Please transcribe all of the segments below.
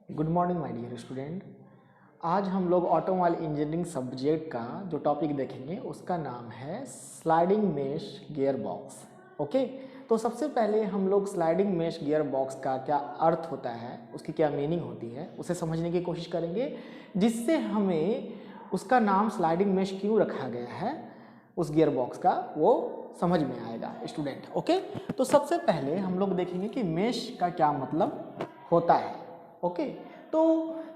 Good morning my dear student. आज हम लोग ऑटोमोबाइल इंजीनियरिंग सब्जेक्ट का जो टॉपिक देखेंगे उसका नाम है sliding mesh gear box. Okay, तो सबसे पहले हम लोग स्लाइडिंग मेश गियर बॉक्स का क्या अर्थ होता है, उसकी क्या मीनिंग होती है, उसे समझने की कोशिश करेंगे, जिससे हमें उसका नाम स्लाइडिंग मेश क्यों रखा गया है उस गियर बॉक्स का वो समझ में आएगा स्टूडेंट। ओके, तो सबसे पहले हम लोग देखेंगे कि मेश का क्या मतलब होता है। ओके, तो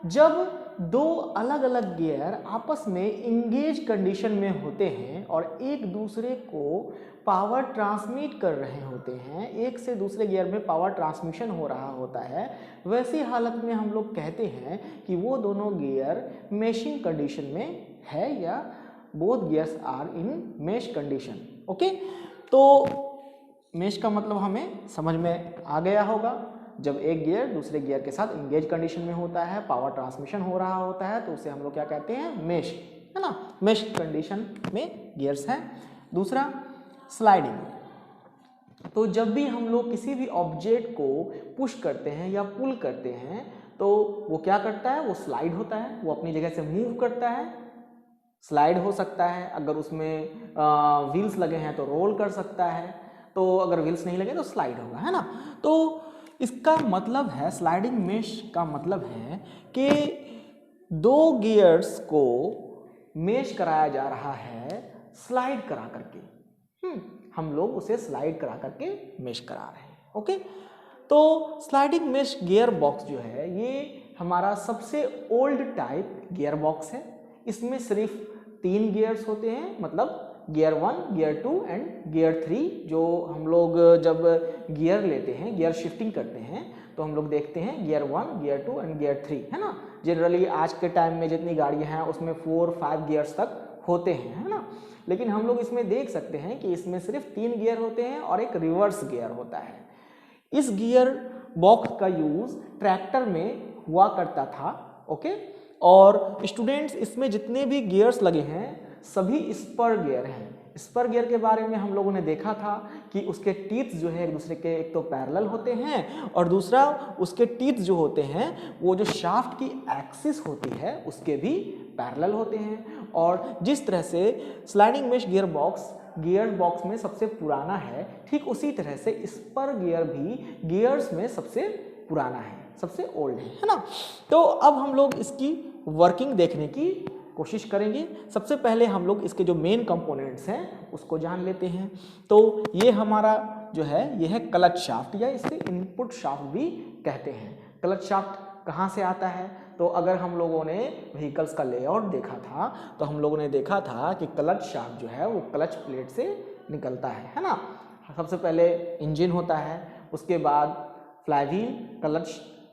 जब दो अलग अलग गियर आपस में इंगेज कंडीशन में होते हैं और एक दूसरे को पावर ट्रांसमिट कर रहे होते हैं, एक से दूसरे गियर में पावर ट्रांसमिशन हो रहा होता है, वैसी हालत में हम लोग कहते हैं कि वो दोनों गियर मेशिंग कंडीशन में है या both gears are in mesh condition. Okay, तो मेश का मतलब हमें समझ में आ गया होगा। जब एक गियर दूसरे गियर के साथ इंगेज कंडीशन में होता है, पावर ट्रांसमिशन हो रहा होता है, तो उसे हम लोग क्या कहते हैं, मेश, है ना। मेश कंडीशन में गियर्स हैं। दूसरा स्लाइडिंग, तो जब भी हम लोग किसी भी ऑब्जेक्ट को पुश करते हैं या पुल करते हैं तो वो क्या करता है, वो स्लाइड होता है, वो अपनी जगह से मूव करता है। स्लाइड हो सकता है, अगर उसमें व्हील्स लगे हैं तो रोल कर सकता है, तो अगर व्हील्स नहीं लगे तो स्लाइड होगा, है ना। तो इसका मतलब है, स्लाइडिंग मेश का मतलब है कि दो गियर्स को मेश कराया जा रहा है स्लाइड करा करके। हम लोग उसे स्लाइड करा करके मेश करा रहे हैं। ओके, तो स्लाइडिंग मेश गियर बॉक्स जो है ये हमारा सबसे ओल्ड टाइप गियर बॉक्स है। इसमें सिर्फ 3 गियर्स होते हैं, मतलब गियर 1, गियर 2 एंड गियर 3। जो हम लोग जब गियर लेते हैं, गियर शिफ्टिंग करते हैं, तो हम लोग देखते हैं गियर 1, गियर 2 एंड गियर 3, है ना। जनरली आज के टाइम में जितनी गाड़ियां हैं उसमें 4-5 गियर्स तक होते हैं, है ना। लेकिन हम लोग इसमें देख सकते हैं कि इसमें सिर्फ 3 गियर होते हैं और एक रिवर्स गियर होता है। इस गियर बॉक्स का यूज ट्रैक्टर में हुआ करता था। ओके, और स्टूडेंट्स इसमें जितने भी गियर्स लगे हैं सभी स्पर गियर हैं। स्पर गियर के बारे में हम लोगों ने देखा था कि उसके टीथ जो है एक दूसरे के एक तो पैरेलल होते हैं और दूसरा उसके टीथ जो होते हैं वो जो शाफ्ट की एक्सिस होती है उसके भी पैरेलल होते हैं। और जिस तरह से स्लाइडिंग मेश गियर बॉक्स में सबसे पुराना है, ठीक उसी तरह से स्पर गियर भी गियर्स में सबसे पुराना है, सबसे ओल्ड है ना। तो अब हम लोग इसकी वर्किंग देखने की कोशिश करेंगे। सबसे पहले हम लोग इसके जो मेन कंपोनेंट्स हैं उसको जान लेते हैं। तो ये हमारा जो है ये है क्लच शाफ्ट, या इसे इनपुट शाफ्ट भी कहते हैं। क्लच शाफ्ट कहाँ से आता है, तो अगर हम लोगों ने व्हीकल्स का लेआउट देखा था तो हम लोगों ने देखा था कि क्लच शाफ्ट जो है वो क्लच प्लेट से निकलता है ना। सबसे पहले इंजन होता है, उसके बाद flywheel, clutch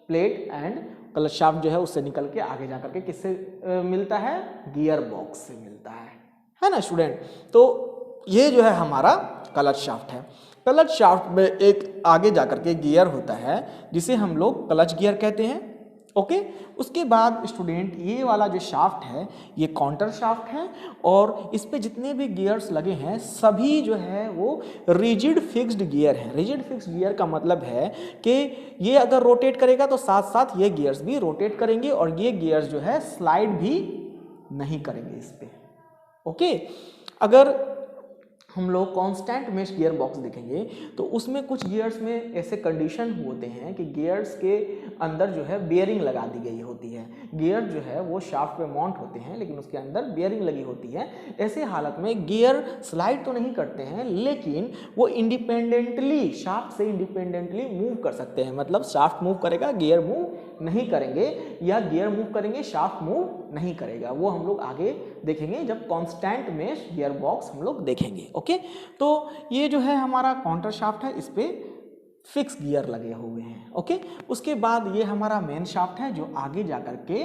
plate and clutch shaft जो है उससे निकल के आगे जा करके किससे मिलता है, गियर बॉक्स से मिलता है ना स्टूडेंट। तो ये जो है हमारा क्लच शाफ्ट है। क्लच शाफ्ट में एक आगे जा करके गियर होता है जिसे हम लोग क्लच गियर कहते हैं। ओके, उसके बाद स्टूडेंट ये वाला जो शाफ्ट है ये काउंटर शाफ्ट है और इस पे जितने भी गियर्स लगे हैं सभी जो है वो रिजिड फिक्स्ड गियर हैं। रिजिड फिक्स्ड गियर का मतलब है कि ये अगर रोटेट करेगा तो साथ साथ ये गियर्स भी रोटेट करेंगे और ये गियर्स जो है स्लाइड भी नहीं करेंगे इस पे। ओके, अगर हम लोग कांस्टेंट मेश गियर बॉक्स देखेंगे तो उसमें कुछ गियर्स में ऐसे कंडीशन होते हैं कि गियर्स के अंदर जो है बेयरिंग लगा दी गई होती है। गियर जो है वो शाफ्ट पे माउंट होते हैं लेकिन उसके अंदर बेयरिंग लगी होती है। ऐसे हालत में गियर स्लाइड तो नहीं करते हैं लेकिन वो इंडिपेंडेंटली, शाफ्ट से इंडिपेंडेंटली मूव कर सकते हैं। मतलब शाफ्ट मूव करेगा, गियर मूव नहीं करेंगे, या गियर मूव करेंगे, शाफ्ट मूव नहीं करेगा। वो हम लोग आगे देखेंगे जब कांस्टेंट मेश गियर बॉक्स हम लोग देखेंगे। ओके, तो ये जो है हमारा काउंटर शाफ्ट है, इस पे फिक्स गियर लगे हुए हैं। ओके, उसके बाद ये हमारा मेन शाफ्ट है जो आगे जाकर के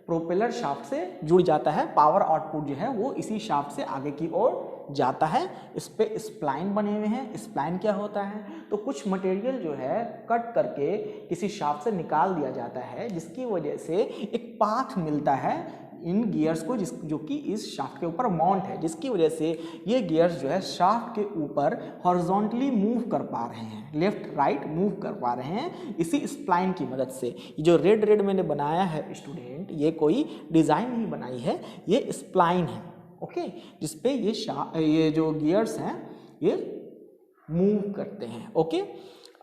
प्रोपेलर शाफ्ट से जुड़ जाता है। पावर आउटपुट जो है वो इसी शाफ्ट से आगे की ओर जाता है। इस पे स्प्लाइन बने हुए हैं। स्प्लाइन क्या होता है, तो कुछ मटेरियल जो है कट करके किसी शाफ्ट से निकाल दिया जाता है जिसकी वजह से एक पाथ मिलता है इन गियर्स को जो कि इस शाफ्ट के ऊपर माउंट है, जिसकी वजह से ये गियर्स जो है शाफ्ट के ऊपर हॉरिजॉन्टली मूव कर पा रहे हैं, लेफ्ट राइट मूव कर पा रहे हैं इसी स्प्लाइन की मदद से। जो रेड रेड मैंने बनाया है स्टूडेंट, ये कोई डिज़ाइन नहीं बनाई है, ये स्प्लाइन है, ओके, जिसपे ये जो गियर्स हैं ये मूव करते हैं, ओके।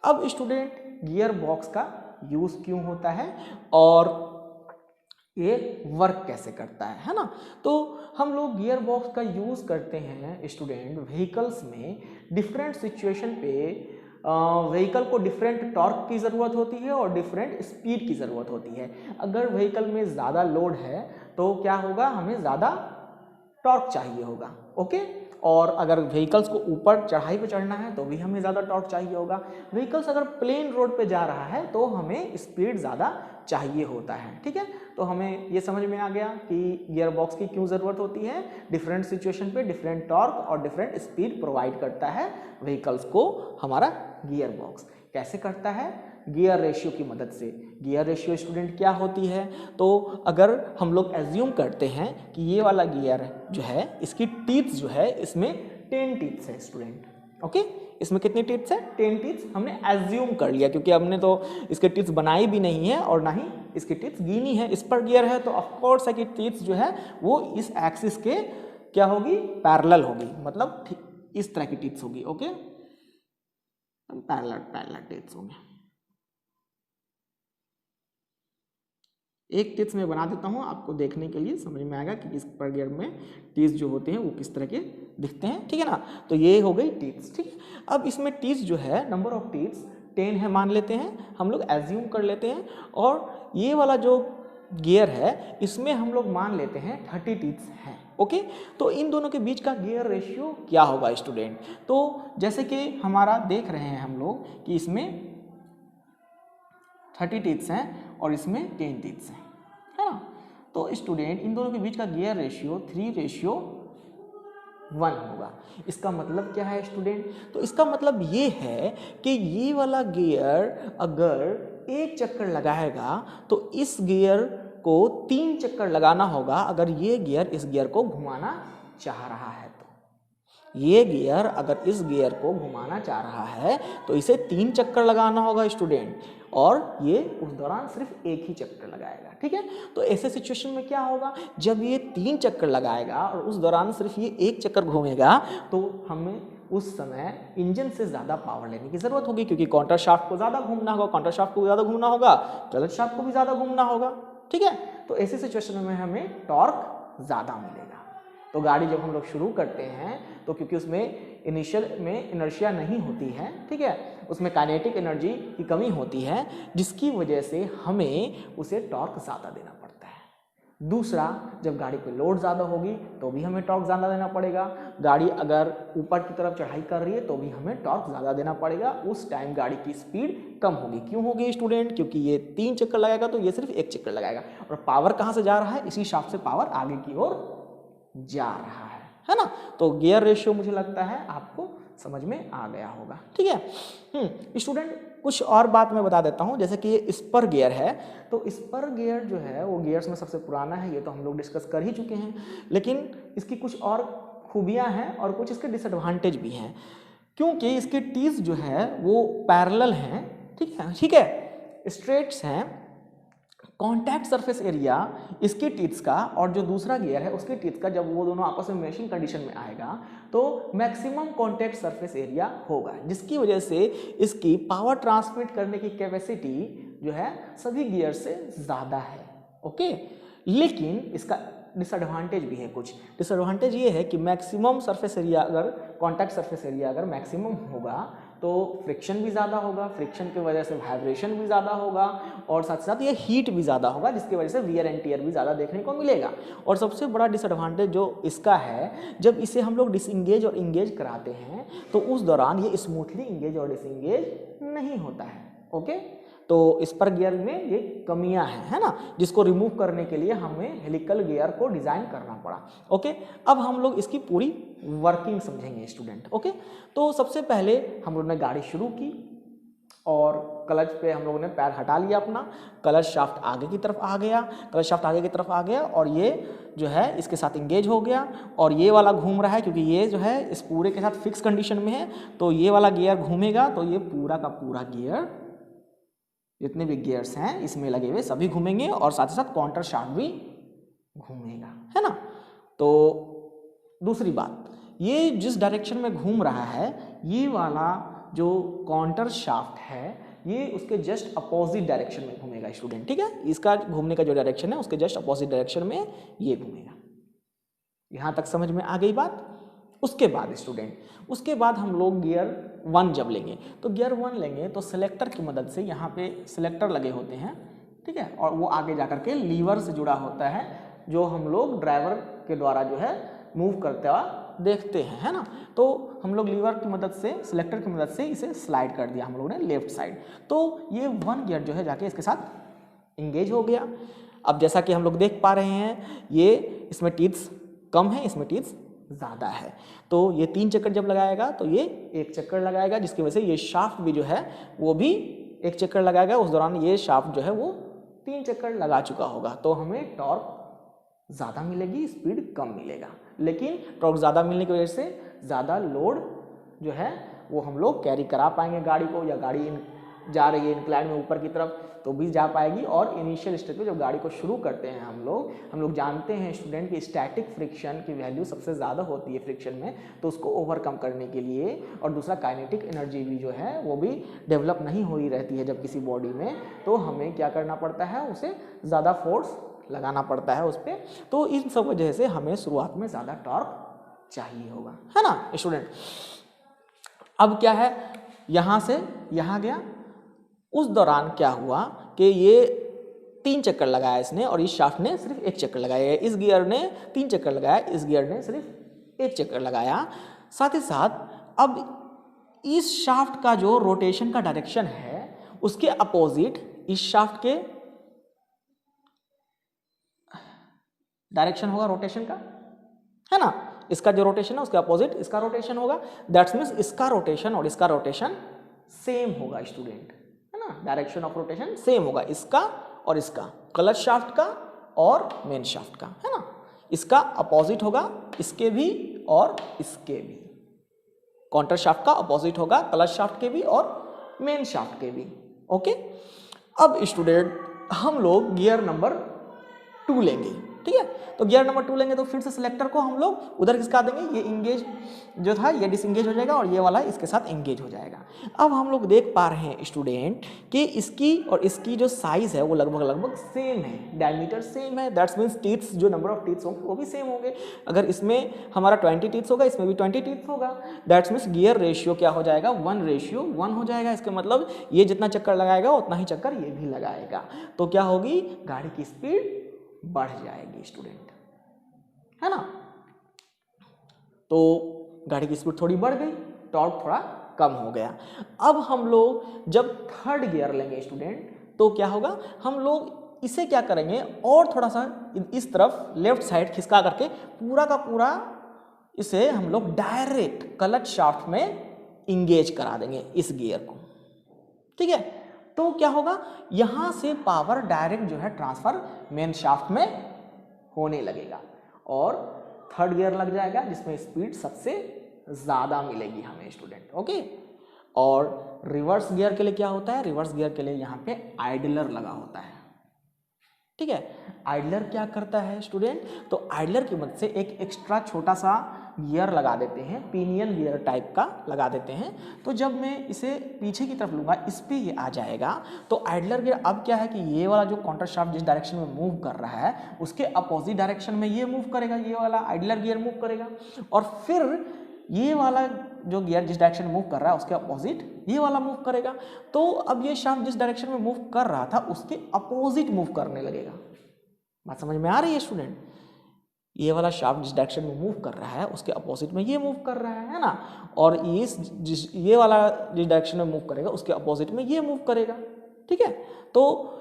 अब स्टूडेंट गियर बॉक्स का यूज़ क्यों होता है और ये वर्क कैसे करता है ना। तो हम लोग गियर बॉक्स का यूज़ करते हैं स्टूडेंट व्हीकल्स में डिफरेंट सिचुएशन पे। व्हीकल को डिफरेंट टॉर्क की ज़रूरत होती है और डिफरेंट स्पीड की ज़रूरत होती है। अगर व्हीकल में ज़्यादा लोड है तो क्या होगा, हमें ज़्यादा टॉर्क चाहिए होगा, ओके। और अगर व्हीकल्स को ऊपर चढ़ाई पे चढ़ना है तो भी हमें ज़्यादा टॉर्क चाहिए होगा। व्हीकल्स अगर प्लेन रोड पे जा रहा है तो हमें स्पीड ज़्यादा चाहिए होता है, ठीक है। तो हमें ये समझ में आ गया कि गियर बॉक्स की क्यों ज़रूरत होती है। डिफरेंट सिचुएशन पे डिफरेंट टॉर्क और डिफरेंट स्पीड प्रोवाइड करता है व्हीकल्स को हमारा गियर बॉक्स। कैसे करता है, गियर रेशियो की मदद से। गियर रेशियो स्टूडेंट क्या होती है, तो अगर हम लोग एज्यूम करते हैं कि ये वाला गियर जो है इसकी टीथ्स जो है इसमें 10 टीथ्स है स्टूडेंट, ओके। इसमें कितनी टीथ्स है, 10 टीथ्स हमने एज्यूम कर लिया, क्योंकि हमने तो इसके टीथ्स बनाई भी नहीं है और ना ही इसकी टीथ्स गिनी है। इस पर गियर है तो ऑफकोर्स है कि टीथ्स जो है वो इस एक्सिस के क्या होगी, पैरेलल होगी, मतलब इस तरह की टीथ्स होगी, ओके, पैरेलल टीथ्स होंगे। एक टिप्स मैं बना देता हूँ आपको देखने के लिए, समझ में आएगा कि इस पर गियर में टीथ जो होते हैं वो किस तरह के दिखते हैं, ठीक है ना। तो ये हो गई टीथ्स, ठीक है। अब इसमें टीथ जो है, नंबर ऑफ टीथ्स 10 है मान लेते हैं, हम लोग एज्यूम कर लेते हैं। और ये वाला जो गियर है इसमें हम लोग मान लेते हैं 30 टीथ्स हैं, ओके। तो इन दोनों के बीच का गियर रेशियो क्या होगा स्टूडेंट, तो जैसे कि हमारा देख रहे हैं हम लोग कि इसमें 30 टीथ्स हैं और इसमें 10 टीथ्स हैं, है ना। तो स्टूडेंट इन दोनों के बीच का गियर रेशियो 3:1 होगा। इसका मतलब क्या है स्टूडेंट, तो इसका मतलब ये है कि ये वाला गियर अगर एक चक्कर लगाएगा तो इस गियर को 3 चक्कर लगाना होगा। अगर ये गियर इस गियर को घुमाना चाह रहा है तो ये गियर अगर इस गियर को घुमाना चाह रहा है तो इसे 3 चक्कर लगाना होगा स्टूडेंट, और ये उस दौरान सिर्फ एक ही चक्कर लगाएगा, ठीक है। तो ऐसे सिचुएशन में क्या होगा, जब ये 3 चक्कर लगाएगा और उस दौरान सिर्फ ये एक चक्कर घूमेगा तो हमें उस समय इंजन से ज़्यादा पावर लेने की ज़रूरत होगी, क्योंकि काउंटर शाफ्ट को ज़्यादा घूमना होगा, काउंटर शाफ्ट को ज़्यादा घूमना होगा, क्लच शाफ्ट को भी ज़्यादा घूमना होगा, ठीक है। तो ऐसी सिचुएशन में हमें टॉर्क ज़्यादा मिलेगा। तो गाड़ी जब हम लोग शुरू करते हैं तो क्योंकि उसमें इनिशियल में इनर्शिया नहीं होती है, ठीक है, उसमें काइनेटिक एनर्जी की कमी होती है, जिसकी वजह से हमें उसे टॉर्क ज़्यादा देना पड़ता है। दूसरा, जब गाड़ी पे लोड ज़्यादा होगी तो भी हमें टॉर्क ज़्यादा देना पड़ेगा। गाड़ी अगर ऊपर की तरफ चढ़ाई कर रही है तो भी हमें टॉर्क ज़्यादा देना पड़ेगा। उस टाइम गाड़ी की स्पीड कम होगी। क्यों होगी स्टूडेंट, क्योंकि ये 3 चक्कर लगाएगा तो ये सिर्फ 1 चक्कर लगाएगा, और पावर कहाँ से जा रहा है, इसी शाफ्ट से पावर आगे की ओर जा रहा है ना। तो गियर रेशियो मुझे लगता है आपको समझ में आ गया होगा, ठीक है। स्टूडेंट कुछ और बात मैं बता देता हूँ, जैसे कि ये स्पर गियर है, तो स्पर गियर जो है वो गियर्स में सबसे पुराना है, ये तो हम लोग डिस्कस कर ही चुके हैं, लेकिन इसकी कुछ और खूबियाँ हैं और कुछ इसके डिसएडवांटेज भी हैं, क्योंकि इसके टीथ जो है वो पैरेलल हैं, ठीक है, स्ट्रेट्स हैं। कॉन्टैक्ट सरफेस एरिया इसके टीथ्स का और जो दूसरा गियर है उसके टीथ का, जब वो दोनों आपस में मैचिंग कंडीशन में आएगा तो मैक्सिमम कॉन्टैक्ट सरफेस एरिया होगा, जिसकी वजह से इसकी पावर ट्रांसमिट करने की कैपेसिटी जो है सभी गियर से ज़्यादा है, ओके। लेकिन इसका डिसएडवांटेज भी है कुछ। डिसएडवांटेज ये है कि मैक्सिमम सरफेस एरिया अगर कॉन्टैक्ट सरफेस एरिया अगर मैक्सिमम होगा तो फ्रिक्शन भी ज़्यादा होगा, फ्रिक्शन की वजह से वाइब्रेशन भी ज़्यादा होगा, और साथ साथ ये हीट भी ज़्यादा होगा, जिसकी वजह से वियर एंड टियर भी ज़्यादा देखने को मिलेगा। और सबसे बड़ा डिसएडवांटेज जो इसका है, जब इसे हम लोग डिसएंगेज और इंगेज कराते हैं तो उस दौरान ये स्मूथली इंगेज और डिसएंगेज नहीं होता है, ओके। तो इस पर गियर में ये कमियां हैं, है ना, जिसको रिमूव करने के लिए हमें हेलिकल गियर को डिज़ाइन करना पड़ा, ओके। अब हम लोग इसकी पूरी वर्किंग समझेंगे स्टूडेंट, ओके। तो सबसे पहले हम लोग ने गाड़ी शुरू की, और क्लच पे हम लोगों ने पैर हटा लिया अपना, क्लच शाफ्ट आगे की तरफ आ गया, क्लच शाफ्ट आगे की तरफ आ गया और ये जो है इसके साथ इंगेज हो गया और ये वाला घूम रहा है क्योंकि ये जो है इस पूरे के साथ फिक्स कंडीशन में है, तो ये वाला गियर घूमेगा तो ये पूरा का पूरा गियर, जितने भी गियर्स हैं इसमें लगे हुए सभी घूमेंगे और साथ ही साथ काउंटर शाफ्ट भी घूमेगा, है ना। तो दूसरी बात, ये जिस डायरेक्शन में घूम रहा है ये वाला जो काउंटर शाफ्ट है ये उसके जस्ट अपोजिट डायरेक्शन में घूमेगा स्टूडेंट, ठीक है। इसका घूमने का जो डायरेक्शन है उसके जस्ट अपोजिट डायरेक्शन में ये घूमेगा। यहाँ तक समझ में आ गई बात। उसके बाद स्टूडेंट, उसके बाद हम लोग गियर 1 जब लेंगे तो गियर 1 लेंगे तो सिलेक्टर की मदद से यहाँ पे सिलेक्टर लगे होते हैं, ठीक है, और वो आगे जाकर के लीवर से जुड़ा होता है जो हम लोग ड्राइवर के द्वारा जो है मूव करते हुआ देखते हैं, है ना। तो हम लोग लीवर की मदद से, सिलेक्टर की मदद से इसे स्लाइड कर दिया हम लोगों ने लेफ्ट साइड, तो ये 1 गियर जो है जाके इसके साथ इंगेज हो गया। अब जैसा कि हम लोग देख पा रहे हैं ये इसमें टीथ्स कम है, इसमें टीथ्स ज़्यादा है, तो ये 3 चक्कर जब लगाएगा तो ये 1 चक्कर लगाएगा, जिसकी वजह से ये शाफ्ट भी जो है वो भी 1 चक्कर लगाएगा। उस दौरान ये शाफ्ट जो है वो 3 चक्कर लगा चुका होगा, तो हमें टॉर्क ज़्यादा मिलेगी, स्पीड कम मिलेगा। लेकिन टॉर्क ज़्यादा मिलने की वजह से ज़्यादा लोड जो है वो हम लोग कैरी करा पाएंगे गाड़ी को, या गाड़ी जा रही है इंक्लाइन में ऊपर की तरफ तो भी जा पाएगी। और इनिशियल स्टेज पे जब गाड़ी को शुरू करते हैं हम लोग जानते हैं स्टूडेंट की स्टैटिक फ्रिक्शन की वैल्यू सबसे ज़्यादा होती है फ्रिक्शन में, तो उसको ओवरकम करने के लिए, और दूसरा काइनेटिक एनर्जी भी जो है वो भी डेवलप नहीं हो ही रहती है जब किसी बॉडी में, तो हमें क्या करना पड़ता है, उसे ज़्यादा फोर्स लगाना पड़ता है उस पर। तो इन सब वजह से हमें शुरुआत में ज़्यादा टॉर्क चाहिए होगा, है ना स्टूडेंट। अब क्या है, यहाँ से यहाँ गया, उस दौरान क्या हुआ कि ये 3 चक्कर लगाया इसने और इस शाफ्ट ने सिर्फ 1 चक्कर लगाया, इस गियर ने 3 चक्कर लगाया, इस गियर ने सिर्फ 1 चक्कर लगाया। साथ ही साथ अब इस शाफ्ट का जो रोटेशन का डायरेक्शन है उसके अपोजिट इस शाफ्ट के डायरेक्शन होगा रोटेशन का, है ना। इसका जो रोटेशन है उसके अपोजिट इसका रोटेशन होगा, दैट्स मीन्स इसका रोटेशन और इसका रोटेशन सेम होगा स्टूडेंट, है ना। डायरेक्शन ऑफ रोटेशन सेम होगा इसका और इसका, क्लच शाफ्ट का और मेन शाफ्ट का, है ना। इसका अपोजिट होगा इसके भी और इसके भी, काउंटर शाफ्ट का अपोजिट होगा क्लच शाफ्ट के भी और मेन शाफ्ट के भी, ओके। अब स्टूडेंट हम लोग गियर नंबर 2 लेंगे, ठीक है। तो गियर नंबर 2 लेंगे तो फिर से सिलेक्टर को हम लोग उधर खिसका देंगे, ये इंगेज जो था ये डिसंगेज हो जाएगा और ये वाला इसके साथ इंगेज हो जाएगा। अब हम लोग देख पा रहे हैं स्टूडेंट कि इसकी और इसकी जो साइज है वो लगभग सेम है, डायमीटर सेम है, दैट्स मीन्स टीथ्स, जो नंबर ऑफ टीथ्स होंगे वो भी सेम होंगे। अगर इसमें हमारा 20 टीथ्स होगा इसमें भी 20 टीथ्स होगा, दैट्स मीन्स गियर रेशियो क्या हो जाएगा, 1:1 हो जाएगा। इसका मतलब ये जितना चक्कर लगाएगा उतना ही चक्कर ये भी लगाएगा, तो क्या होगी, गाड़ी की स्पीड बढ़ जाएगी स्टूडेंट, है ना। तो गाड़ी की स्पीड थोड़ी बढ़ गई, टॉर्क थोड़ा कम हो गया। अब हम लोग जब 3rd गियर लेंगे स्टूडेंट तो क्या होगा, हम लोग इसे क्या करेंगे और थोड़ा सा इस तरफ लेफ्ट साइड खिसका करके पूरा का पूरा इसे हम लोग डायरेक्ट क्लच शाफ्ट में इंगेज करा देंगे इस गियर को, ठीक है। तो क्या होगा, यहां से पावर डायरेक्ट जो है ट्रांसफर मेन शाफ्ट में होने लगेगा और 3rd गियर लग जाएगा जिसमें स्पीड सबसे ज्यादा मिलेगी हमें स्टूडेंट, ओके। और रिवर्स गियर के लिए क्या होता है, रिवर्स गियर के लिए यहाँ पे आइडलर लगा होता है, ठीक है। आइडलर क्या करता है स्टूडेंट, तो आइडलर की मदद से एक एक्स्ट्रा छोटा सा गियर लगा देते हैं, पिनियन गियर टाइप का लगा देते हैं। तो जब मैं इसे पीछे की तरफ लूँगा इस पे ये आ जाएगा, तो आइडलर गियर अब क्या है कि ये वाला जो काउंटर शाफ्ट जिस डायरेक्शन में मूव कर रहा है उसके अपोजिट डायरेक्शन में ये मूव करेगा, ये वाला आइडलर गियर मूव करेगा, और फिर ये वाला जो गियर जिस डायरेक्शन में मूव कर रहा है उसके अपोजिट ये वाला मूव करेगा। तो अब ये शाफ्ट जिस डायरेक्शन में मूव कर रहा था उसके अपोजिट मूव करने लगेगा। बात समझ में आ रही है स्टूडेंट, ये वाला शाफ्ट जिस डायरेक्शन में मूव कर रहा है उसके अपोजिट में ये मूव कर रहा है ना, और ये वाला जिस डायरेक्शन में मूव करेगा उसके अपोजिट में ये मूव करेगा, ठीक है। तो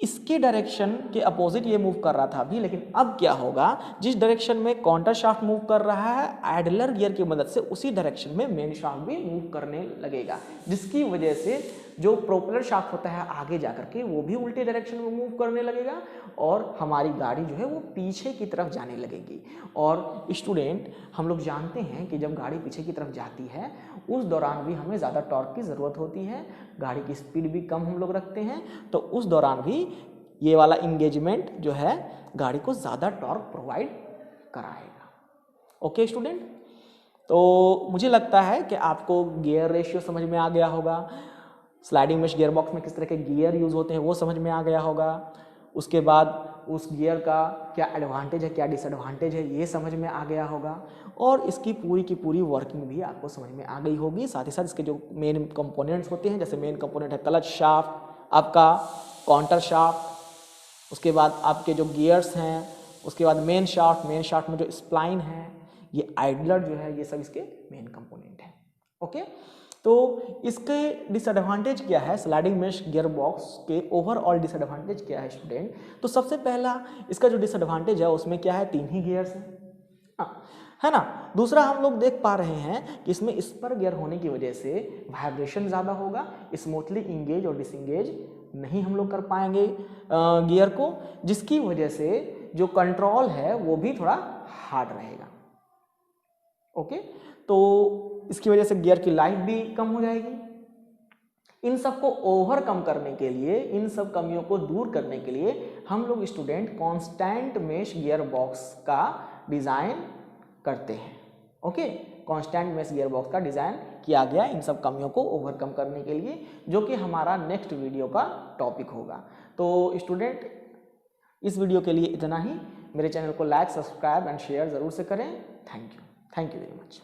इसके डायरेक्शन के अपोजिट ये मूव कर रहा था अभी, लेकिन अब क्या होगा, जिस डायरेक्शन में काउंटर शाफ्ट मूव कर रहा है आइडलर गियर की मदद से उसी डायरेक्शन में मेन शाफ्ट भी मूव करने लगेगा, जिसकी वजह से जो प्रोपेलर शाफ्ट होता है आगे जा करके वो भी उल्टे डायरेक्शन में मूव करने लगेगा और हमारी गाड़ी जो है वो पीछे की तरफ जाने लगेगी। और स्टूडेंट हम लोग जानते हैं कि जब गाड़ी पीछे की तरफ जाती है उस दौरान भी हमें ज़्यादा टॉर्क की ज़रूरत होती है, गाड़ी की स्पीड भी कम हम लोग रखते हैं, तो उस दौरान भी ये वाला इंगेजमेंट जो है गाड़ी को ज़्यादा टॉर्क प्रोवाइड कराएगा। ओके स्टूडेंट, तो मुझे लगता है कि आपको गियर रेशियो समझ में आ गया होगा, स्लाइडिंग मेश गियर बॉक्स में किस तरह के गियर यूज़ होते हैं वो समझ में आ गया होगा, उसके बाद उस गियर का क्या एडवांटेज है क्या डिसएडवांटेज है ये समझ में आ गया होगा, और इसकी पूरी की पूरी वर्किंग भी आपको समझ में आ गई होगी। साथ ही साथ इसके जो मेन कंपोनेंट्स होते हैं, जैसे मेन कंपोनेंट है क्लच शाफ्ट, आपका काउंटर शाफ्ट, उसके बाद आपके जो गियर्स हैं, उसके बाद मेन शाफ्ट में जो स्प्लाइन है, ये आइडलर जो है, ये सब इसके मेन कंपोनेंट हैं। ओके, तो इसके डिसएडवांटेज क्या है, स्लाइडिंग मेश गियर बॉक्स के ओवरऑल डिसएडवांटेज क्या है स्टूडेंट? तो सबसे पहला इसका जो डिसएडवांटेज है उसमें क्या है, 3 ही गियर्स हैं, है ना। दूसरा हम लोग देख पा रहे हैं कि इसमें स्पर गियर होने की वजह से वाइब्रेशन ज़्यादा होगा, स्मूथली इंगेज और डिसंगेज नहीं हम लोग कर पाएंगे गियर को, जिसकी वजह से जो कंट्रोल है वो भी थोड़ा हार्ड रहेगा। ओके, तो इसकी वजह से गियर की लाइफ भी कम हो जाएगी। इन सब को ओवरकम करने के लिए, इन सब कमियों को दूर करने के लिए हम लोग student constant mesh gear box का डिज़ाइन करते हैं। Okay, constant mesh gear box का डिज़ाइन किया गया इन सब कमियों को ओवरकम करने के लिए, जो कि हमारा नेक्स्ट वीडियो का टॉपिक होगा। तो स्टूडेंट इस वीडियो के लिए इतना ही। मेरे चैनल को लाइक, सब्सक्राइब एंड शेयर ज़रूर से करें। Thank you very much.